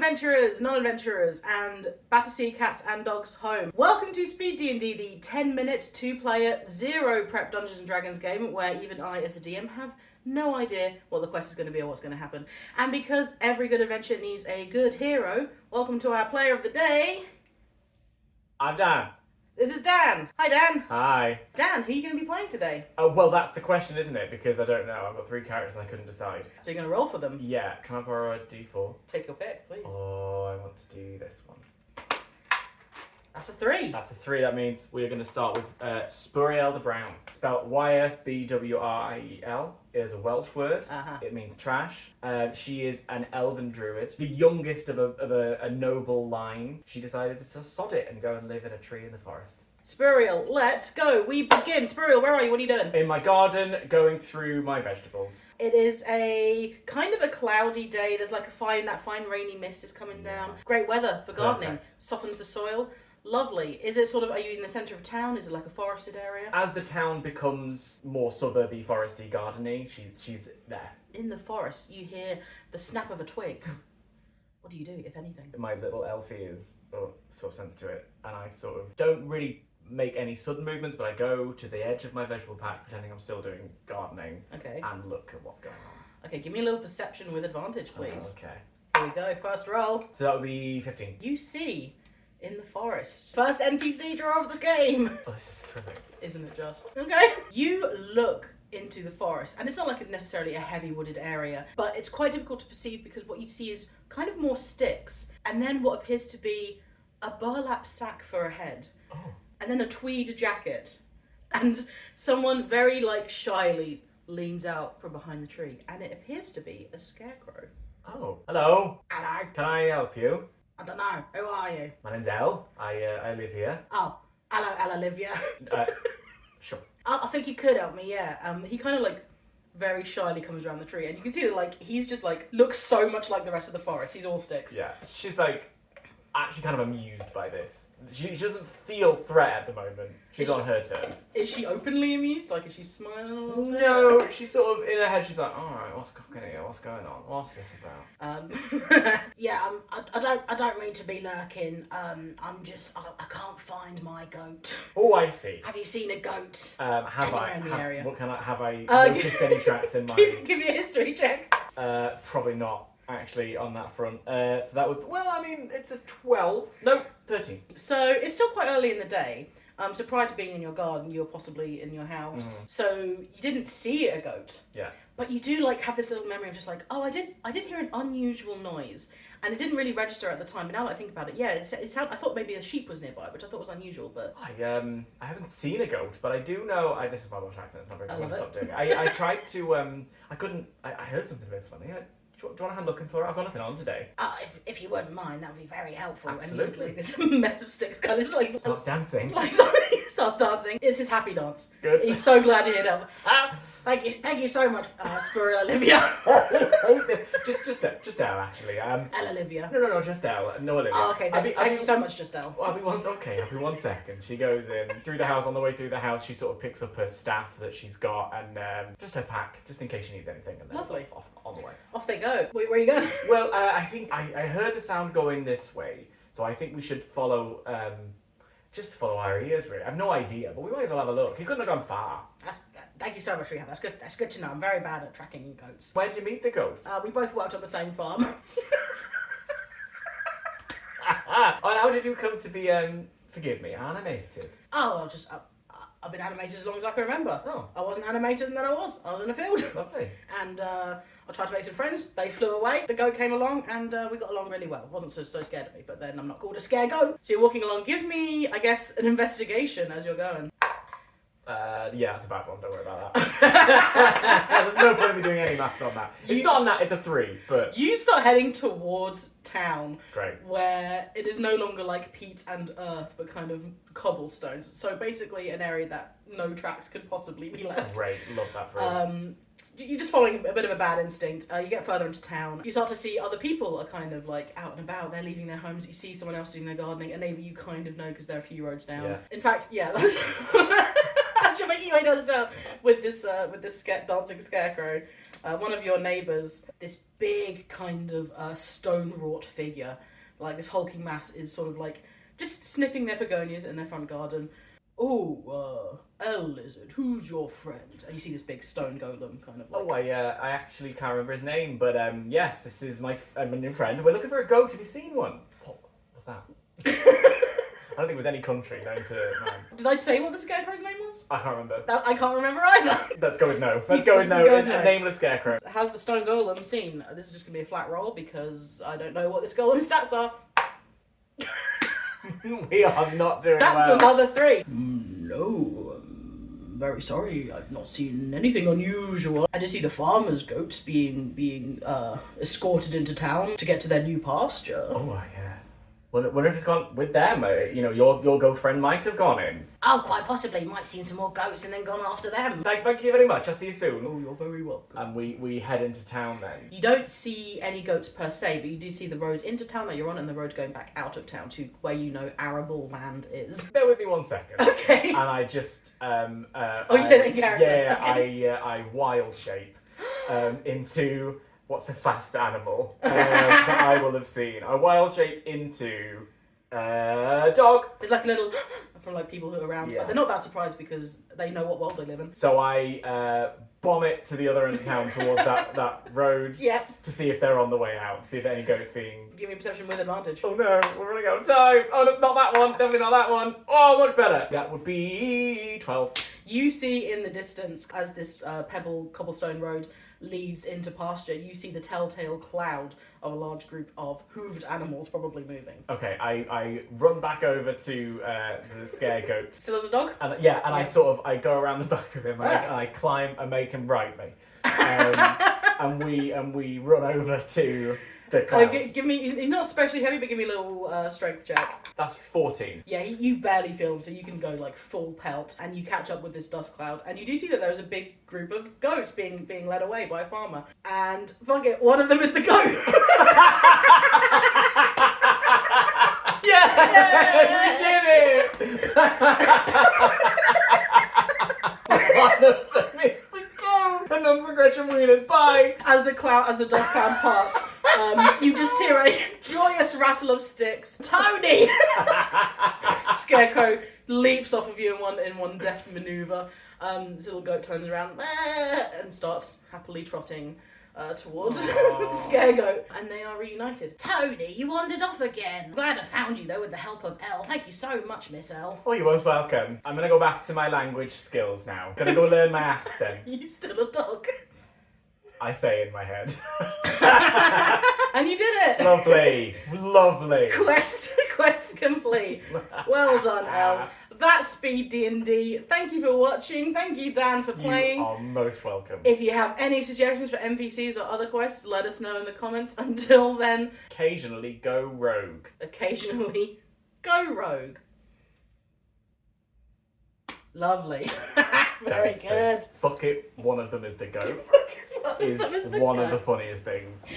adventurers, non-adventurers, and Battersea cats and dogs home. Welcome to Speed D&D, the 10-minute, 2-player, 0 prep Dungeons & Dragons game where even I, as the DM, have no idea what the quest is going to be or what's going to happen. And because every good adventure needs a good hero, welcome to our player of the day. I'm Dan. This is Dan. Hi, Dan. Hi. Dan, who are you going to be playing today? Oh, well, that's the question, isn't it? Because I don't know. I've got 3 characters and I couldn't decide. So you're going to roll for them? Yeah. Can I borrow a d4? Take your pick, please. Oh, I want to do this one. That's a 3. That's a 3. That means we're going to start with Ysbwriel the Brown. Spelled Ysbwriel. It is a Welsh word. It means trash. She is an elven druid, the youngest of a noble line. She decided to sod it and go and live in a tree in the forest. Ysbwriel, let's go. We begin. Ysbwriel, where are you? What are you doing? In my garden, going through my vegetables. It is a kind of a cloudy day. There's like that fine rainy mist is coming down. Great weather for gardening. Perfect. Softens the soil. Lovely. Is it are you in the centre of town? Is it like a forested area? As the town becomes more suburby, foresty, gardeny, she's there. In the forest, you hear the snap of a twig. What do you do, if anything? My little elf ears sort of sense to it, and I sort of don't really make any sudden movements, but I go to the edge of my vegetable patch, pretending I'm still doing gardening, Okay. and look at what's going on. Okay, give me a little perception with advantage, please. Okay. Here we go, first roll. So that would be 15. You see, in the forest, first NPC draw of the game. Oh, this is thrilling. Isn't it just? Okay. You look into the forest, and it's not like necessarily a heavy wooded area, but it's quite difficult to perceive because what you see is kind of more sticks, and then what appears to be a burlap sack for a head, and then a tweed jacket, and someone very shyly leans out from behind the tree, and it appears to be a scarecrow. Oh, hello. Hello. Can I help you? I don't know. Who are you? My name's Elle. I live here. Oh, hello, Olivia. Sure. I think you could help me, yeah. He kind of very shyly comes around the tree, and you can see that he's just looks so much like the rest of the forest. He's all sticks. Yeah. She's actually kind of amused by this. She doesn't feel threat at the moment. She's on her turn. Is she openly amused? Is she smiling a little bit? No, she's sort of in her head. She's like, all right, what's cooking here? What's going on? What's this about? Yeah. I don't mean to be lurking. I'm just I can't find my goat. Oh, I see. Have you seen a goat? Have Anywhere in the area? Have I noticed any tracks in my? Give me a history check. Probably not. Actually, on that front. So that would... Well, I mean, it's a 12. No, 13. So, it's still quite early in the day. So prior to being in your garden, you were possibly in your house. So, you didn't see a goat. Yeah. But you do, have this little memory of just oh, I did hear an unusual noise. And it didn't really register at the time. But now that I think about it, yeah, I thought maybe a sheep was nearby, which I thought was unusual, but... I haven't seen a goat, but I do know... This is my Welsh accent, it's not very good. I'm going to stop doing it. I tried to... I couldn't... I heard something a bit funny. Do you want a hand looking for it? I've got nothing on today. If you wouldn't mind, that would be very helpful. Absolutely. And this mess of sticks kind of just starts dancing. Starts dancing. It's his happy dance. Good. He's so glad to hear that. Thank you so much, Ysbwriel Olivia. just Elle, actually. Elle Olivia. No, just Elle. No, Olivia. Oh, okay. Thank you so much, just Elle. I'll be 1 second. She goes in through the house. On the way through the house, she sort of picks up her staff that she's got and just her pack, just in case she needs anything. And then Lovely. Off on the way. Off they go. Where are you going? Well, I think I heard the sound going this way, so I think we should follow. Just follow our ears, really. I have no idea, but we might as well have a look. He couldn't have gone far. Thank you so much, Rehab. That's good to know. I'm very bad at tracking goats. Where did you meet the goat? We both worked on the same farm. How did you come to be, forgive me, animated? Oh, I've been animated as long as I can remember. Oh. I wasn't animated and then I was in the field. Lovely. And I tried to make some friends. They flew away. The goat came along and we got along really well. Wasn't so scared of me, but then I'm not called a scare goat. So you're walking along. Give me, I guess, an investigation as you're going. Yeah, it's a bad one. Don't worry about that. There's no point in me doing any maths on that. It's not on that. It's a 3, but... You start heading towards town. Great. Where it is no longer peat and earth, but kind of cobblestones. So basically an area that no tracks could possibly be left. Great. Love that phrase. You're just following a bit of a bad instinct. You get further into town. You start to see other people are kind of out and about. They're leaving their homes. You see someone else doing their gardening, and maybe you kind of know because they're a few roads down. Yeah. In fact, yeah. You're making your way down the town with this dancing scarecrow. One of your neighbours, this big kind of stone-wrought figure, like this hulking mass, is sort of like just snipping their begonias in their front garden. Oh, Lizard, who's your friend? And you see this big stone golem kind of like... Oh, I actually can't remember his name, but yes, this is my new friend. We're looking for a goat. Have you seen one? What was that? I don't think it was any country known to man. Did I say what the scarecrow's name was? I can't remember. I can't remember either. Let's go with no. Let's go with no. A nameless scarecrow. How's the stone golem seen? This is just going to be a flat roll because I don't know what this golem's stats are. We are not doing That's well. another 3. No, I'm very sorry. I've not seen anything unusual. I did see the farmer's goats being escorted into town to get to their new pasture. Oh, yeah. Wonder if it's gone with them. Your goat friend might have gone in. Oh, quite possibly. Might have seen some more goats and then gone after them. Thank you very much. I'll see you soon. Oh, you're very welcome. And we head into town then. You don't see any goats per se, but you do see the road into town that you're on and the road going back out of town to where you know arable land is. Bear with me 1 second. Okay. And I just you say that in character. Yeah, okay. I wild shape into what's a fast animal that I will have seen. I wild shape into dog. It's like a little from like people who are around, Yeah. but they're not that surprised because they know what world they live in. So I bomb it to the other end of town towards that road. Yeah. To see if they're on the way out. See if any goats being... Give me a perception with advantage. Oh no, we're running out of time. Oh, no, not that one. Definitely not that one. Oh, much better. That would be 12. You see in the distance, as this cobblestone road leads into pasture, you see the telltale cloud of a large group of hooved animals probably moving. Okay, I run back over to the scare goat. Still as a dog? And I go around the back of him and I climb and make him ride me. And we run over to the cloud. Give me, he's not especially heavy, but give me a little strength check. That's 14. Yeah, you barely feel him, so you can go like full pelt, and you catch up with this dust cloud, and you do see that there's a big group of goats being led away by a farmer, and fuck it, one of them is the goat. Yeah, we did it. One of them is the goat. And non-progression winners. Bye. As the dust cloud parts, you just hear a joyous rattle of sticks. Tony! Scarecrow leaps off of you in one deft maneuver. This little goat turns around and starts happily trotting towards the scare goat, and they are reunited. Tony, you wandered off again. Glad I found you though with the help of Elle. Thank you so much, Miss Elle. Oh, you're most welcome. I'm gonna go back to my language skills now. Gonna go learn my accent. You still a dog. I say in my head. And you did it! Lovely. Quest complete. Well done, Elle. That's Speed D&D. Thank you for watching. Thank you, Dan, for playing. You are most welcome. If you have any suggestions for NPCs or other quests, let us know in the comments. Until then, occasionally go rogue. Occasionally go rogue. Lovely. Very good. Fuck it, one of them is the goat. Is one of the funniest things.